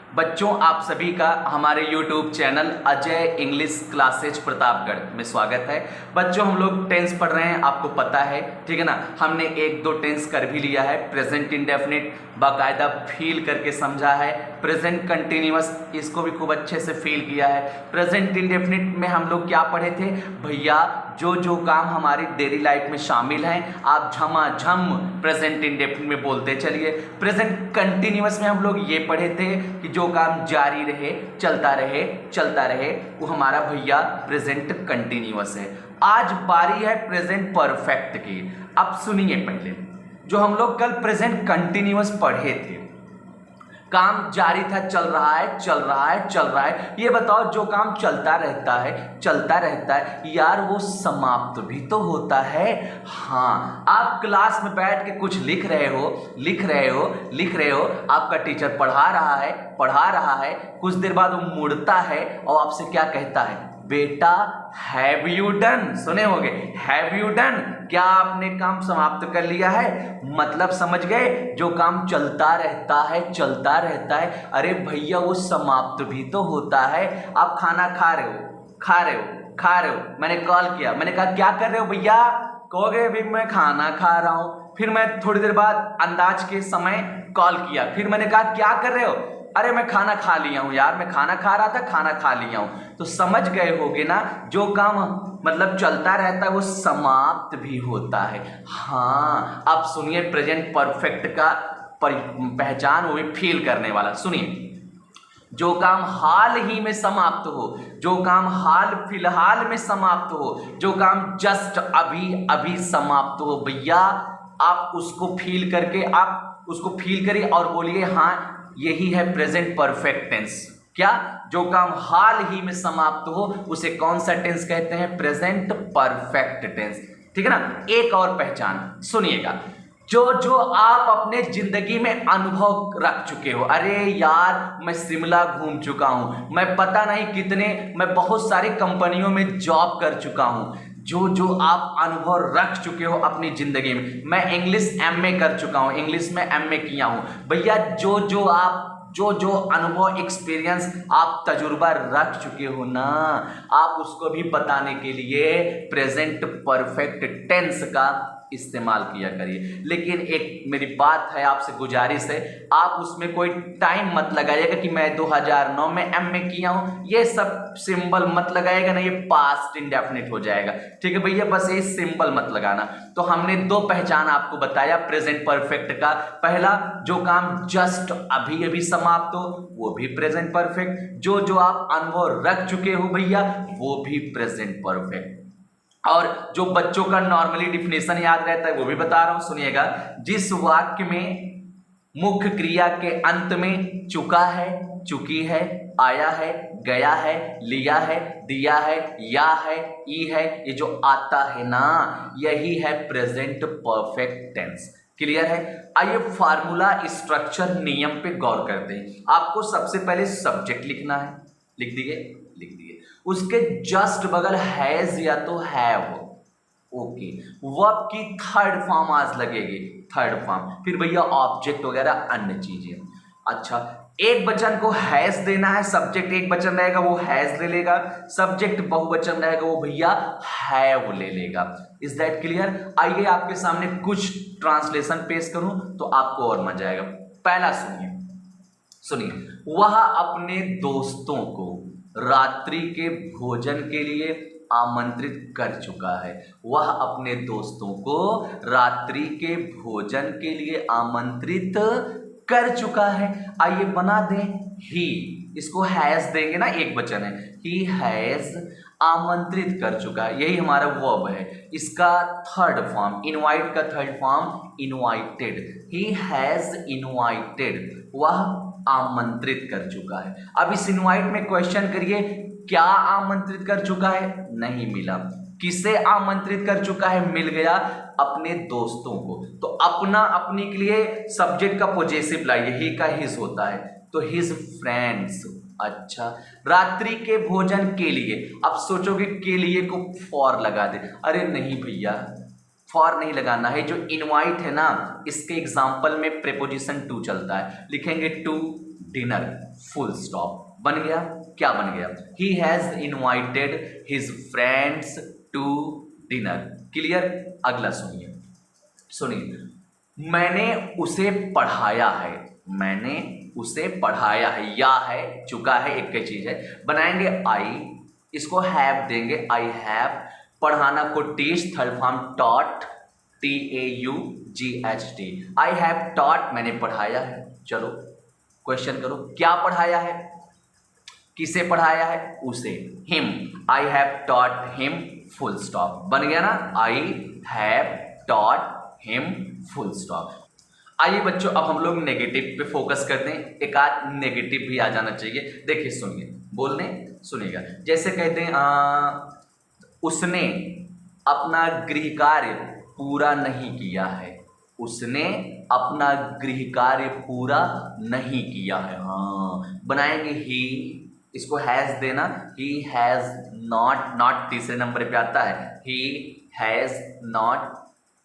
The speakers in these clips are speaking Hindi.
बच्चों, आप सभी का हमारे YouTube channel Ajay English classes Pratapgarh में स्वागत है। बच्चों, हम लोग टेंस पढ़ रहे हैं, आपको पता है, ठीक है ना। हमने एक दो टेंस कर भी लिया है। प्रेजेंट इंडेफिनिट बाकायदा फील करके समझा है। प्रेजेंट कंटिन्यूअस इसको भी खूब अच्छे से फील किया है। प्रेजेंट इंडेफिनिट में हम लोग क्या पढ़े थे भैया, जो जो काम हमारी डेली लाइफ में शामिल हैं आप झमाझम प्रेजेंट इंडेफिनिट में बोलते चलिए। प्रेजेंट कंटिन्यूअस में हम लोग ये पढ़े थे कि जो काम जारी रहे, चलता रहे, वो हमारा भैया प्रेजेंट कंटिन्यूअस है। आज बारी है प्रेजेंट परफेक्ट की। अब सुनिए, पहले जो हम लोग कल प्रेजेंट कंटिन्यूअस पढ़े थे, काम जारी था, चल रहा है। ये बताओ, जो काम चलता रहता है यार, वो समाप्त भी तो होता है। हाँ, आप क्लास में बैठ के कुछ लिख रहे हो, आपका टीचर पढ़ा रहा है, कुछ देर बाद वो मुड़ता है और आपसे क्या कहता है, बेटा हैव यू डन। सुने होंगे, हैव यू डन, क्या आपने काम समाप्त कर लिया है? मतलब समझ गए, जो काम चलता रहता है, अरे भैया वो समाप्त भी तो होता है। आप खाना खा रहे हो, मैंने कॉल किया, मैंने कहा क्या कर रहे हो भैया, कहोगे अभी मैं खाना खा रहा हूं। फिर मैं थोड़ी देर बाद अंदाज के समय कॉल किया, फिर मैंने कहा क्या कर रहे हो, अरे मैं खाना खा लिया हूं यार, मैं खाना खा रहा था, खाना खा लिया हूं। तो समझ गए होगे ना, जो काम मतलब चलता रहता है वो समाप्त भी होता है। हाँ, अब सुनिए प्रेजेंट परफेक्ट का पहचान, वो भी फील करने वाला। सुनिए, जो काम हाल ही में समाप्त हो, जो काम हाल फिलहाल में समाप्त हो, जो काम जस्ट अभी समाप्त हो, भैया आप उसको फील करिए और बोलिए हाँ, यही है प्रेजेंट परफेक्ट टेंस। क्या? जो काम हाल ही में समाप्त हो उसे कौन सा टेंस कहते हैं? Present perfect tense. ठीक है ना। एक और पहचान सुनिएगा, जो आप अपने जिंदगी में अनुभव रख चुके हो। अरे यार, मैं शिमला घूम चुका हूं, मैं बहुत सारी कंपनियों में जॉब कर चुका हूं। जो आप अनुभव रख चुके हो अपनी जिंदगी में, मैं इंग्लिश एमए कर चुका हूं, इंग्लिश में एमए किया हूं भैया, जो अनुभव एक्सपीरियंस आप तजुर्बा रख चुके हो ना, आप उसको भी बताने के लिए प्रेजेंट परफेक्ट टेंस का इस्तेमाल किया करिए। लेकिन एक मेरी बात है, आपसे गुजारिश है, आप उसमें कोई टाइम मत लगाइएगा कि मैं 2009 में एमए किया हूं, ये सब सिंबल मत लगाइएगा ना, ये पास्ट इंडेफिनिट हो जाएगा। ठीक है भैया, बस ये सिंबल मत लगाना। तो हमने दो पहचान आपको बताया प्रेजेंट परफेक्ट का। पहला, जो काम जस्ट अभी समाप्त हो वो भी प्रेजेंट परफेक्ट, जो आप अनुभव रख चुके हो भैया वो भी प्रेजेंट परफेक्ट। और जो बच्चों का नॉर्मली डिफिनेशन याद रहता है वो भी बता रहा हूं, सुनिएगा। जिस वाक्य में मुख्य क्रिया के अंत में चुका है, चुकी है, आया है, गया है, लिया है, दिया है, या है, ई है, ये जो आता है ना, यही है प्रेजेंट परफेक्ट टेंस। क्लियर है। आइए फार्मूला स्ट्रक्चर नियम पे गौर करते हैं। आपको सबसे पहले सब्जेक्ट लिखना है, लिख दिए, उसके जस्ट बगल हैज या तो हैव, ओके, वर्ब की थर्ड फॉर्म आज लगेगी, थर्ड फॉर्म, फिर भैया ऑब्जेक्ट वगैरह अन्य चीजें। अच्छा, एक वचन को हैज देना है, सब्जेक्ट एक वचन रहेगा वो हैज ले लेगा, सब्जेक्ट बहुवचन रहेगा वो भैया हैव ले लेगा। Is that clear? आइए आपके सामने कुछ ट्रांसलेशन पेश करूं तो आपको और मजा आएगा। पहला सुनिए, वह अपने दोस्तों को रात्रि के भोजन के लिए आमंत्रित कर चुका है। वह अपने दोस्तों को रात्रि के भोजन के लिए आमंत्रित कर चुका है। आइए बना दें ही, इसको हैज देंगे ना, एक वचन है, ही हैज आमंत्रित कर चुका है, यही हमारा वर्ब है। इसका थर्ड फॉर्म, इनवाइट का third form invited, he has invited, वह आमंत्रित कर चुका है। अब इस इनवाइट में क्वेश्चन करिए, क्या आमंत्रित कर चुका है? नहीं मिला। किसे आमंत्रित कर चुका है? मिल गया, अपने दोस्तों को। तो अपना अपनी के लिए सब्जेक्ट का पॉजेसिव लाइए, ही का हिज होता है, तो हिज फ्रेंड्स। अच्छा, रात्रि के भोजन के लिए, अब सोचोगे के लिए को फॉर लगा दे, अरे नहीं भैया, फॉर नहीं लगाना है। जो इनवाइट है ना, इसके एग्जाम्पल में प्रेपोजिशन टू चलता है, लिखेंगे टू, डिनर, फुल स्टॉप। बन गया, क्या बन गया? He has invited his friends to dinner. Clear? अगला सुनिए, सुनिए, मैंने उसे पढ़ाया है, मैंने उसे पढ़ाया है, या है चुका है, एक ही चीज है। बनाएंगे आई, इसको हैव देंगे, आई हैव। पढ़ाना को teach, third form taught, TAUGHT। I have taught, मैंने पढ़ाया है। चलो क्वेश्चन करो, क्या पढ़ाया है, किसे पढ़ाया है? उसे, him. I have taught him, full stop. बन गया ना, I have taught him, full stop. आइए बच्चों, अब हम लोग नेगेटिव पे फोकस करते हैं। एक आध नेगेटिव भी आ जाना चाहिए। देखिए सुनिए, बोलने सुनिएगा। जैसे कहते हैं उसने अपना गृह कार्य पूरा नहीं किया है, उसने अपना गृह कार्य पूरा नहीं किया है। हाँ, बनाएंगे ही, इसको हैज देना, ही हैज नॉट, नॉट तीसरे नंबर पे आता है, ही हैज नॉट।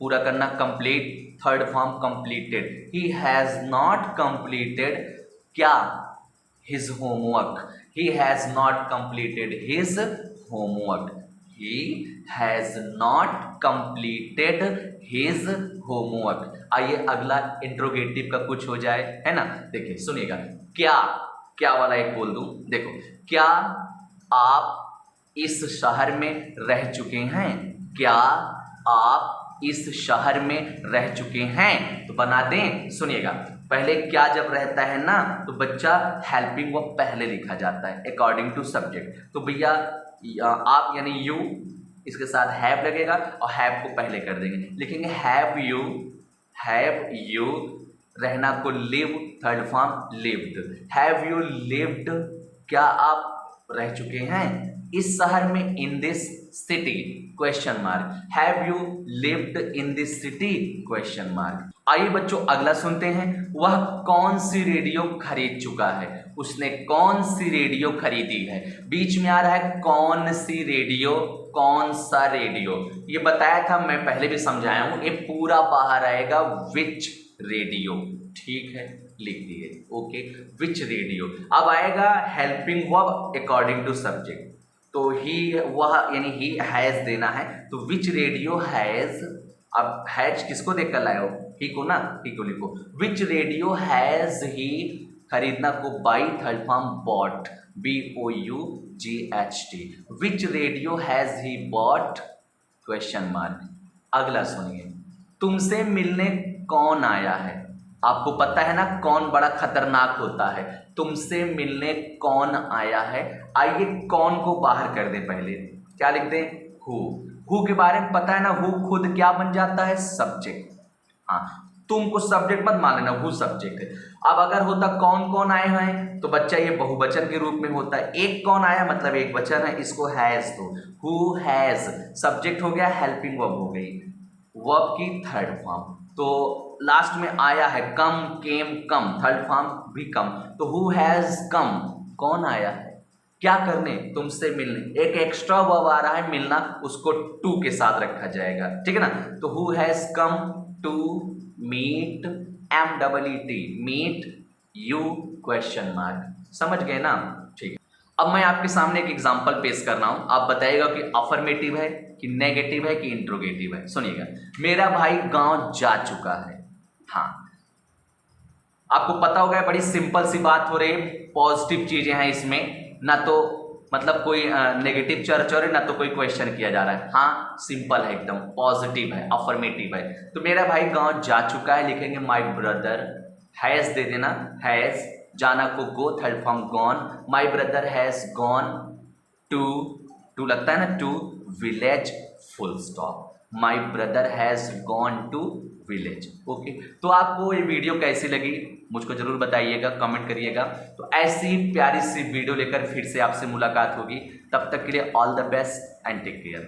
पूरा करना complete, third form completed, he has not completed क्या? His homework, he has not completed his homework, he has not completed his homework. आइए अगला इंट्रोगेटिव का कुछ हो जाए, है ना। देखिए सुनिएगा, क्या, क्या वाला एक बोल दूं। देखो, क्या आप इस शहर में रह चुके हैं? क्या आप इस शहर में रह चुके हैं? तो बना दें, सुनिएगा। पहले क्या जब रहता है ना, तो बच्चा हेल्पिंग वर्ब पहले लिखा जाता है अकॉर्डिंग टू सब्जेक्ट। तो भैया आप यानी यू, इसके साथ हैव लगेगा और हैव को पहले कर देंगे, लिखेंगे हैव यू, हैव यू। रहना को live, third form lived, have you lived, क्या आप रह चुके हैं इस शहर में? In this city, question mark, have you lived in this city, question mark. आइए बच्चों अगला सुनते हैं। वह कौन सी रेडियो खरीद चुका है? उसने कौन सी रेडियो खरीदी है? बीच में आ रहा है कौन सी रेडियो, कौन सा रेडियो। ये बताया था मैं, पहले भी समझाया हूं। ये पूरा बाहर आएगा विच रेडियो, ठीक है, लिख दिए, ओके, विच रेडियो। अब आएगा helping verb according to subject. तो ही, वह यानी ही हैज देना है, तो विच रेडियो हैज। अब हैज किसको देखकर लाए हो? ही को ना, ही को लिखो। विच रेडियो हैज ही, खरीदना को buy, third form bought, BOUGHT। Which radio has he bought, question mark. अगला सुनिए, तुमसे मिलने कौन आया है? आपको पता है ना कौन बड़ा खतरनाक होता है। तुमसे मिलने कौन आया है? आइए कौन को बाहर कर दें, पहले क्या लिख दें? हु के बारे में पता है ना, हु खुद क्या बन जाता है? सब्जेक्ट। हाँ, तुमको सब्जेक्ट मत मान लेना, हु सब्जेक्ट है। अब अगर होता कौन कौन आए हुए हैं, तो बच्चा ये बहुवचन के रूप में होता है। एक कौन आया मतलब एक वचन है, इसको हैज दो। हु हैज सब्जेक्ट हो गया, हेल्पिंग वर्ब हो गई, वर्ब की थर्ड फॉर्म। तो लास्ट में आया है कम, केम, कम, थर्ड फॉर्म भी कम। तो हु हैज कम, कौन आया है क्या करने? तुमसे मिलने। एक एक्स्ट्रा वर्ब आ रहा है मिलना, उसको टू के साथ रखा जाएगा, ठीक है ना। तो who has come to meet, MEET, meet you, question mark. समझ गए ना, ठीक है। अब मैं आपके सामने एक एग्जांपल पेश कर रहा हूं, आप बताइएगा कि अफर्मेटिव है कि नेगेटिव है कि इंट्रोगेटिव है। सुनिएगा, मेरा भाई गांव जा चुका है। हाँ, आपको पता होगा बड़ी सिंपल सी बात हो रही है, पॉजिटिव चीजें हैं इसमें, ना तो मतलब कोई नेगेटिव चर्चा हो रही, ना तो कोई क्वेश्चन किया जा रहा है। हाँ, सिंपल है एकदम, पॉजिटिव है, अफर्मेटिव है। तो मेरा भाई गांव जा चुका है, लिखेंगे माय ब्रदर, हैज दे देना, हैज। जाना को go, third form gone, my brother has gone to लगता है ना, to village, full stop. My brother has gone to village, okay. तो आपको ये वीडियो कैसी लगी मुझको जरूर बताइएगा, कमेंट करिएगा। तो ऐसी प्यारी सी वीडियो लेकर फिर से आपसे मुलाकात होगी। तब तक के लिए all the best and take care.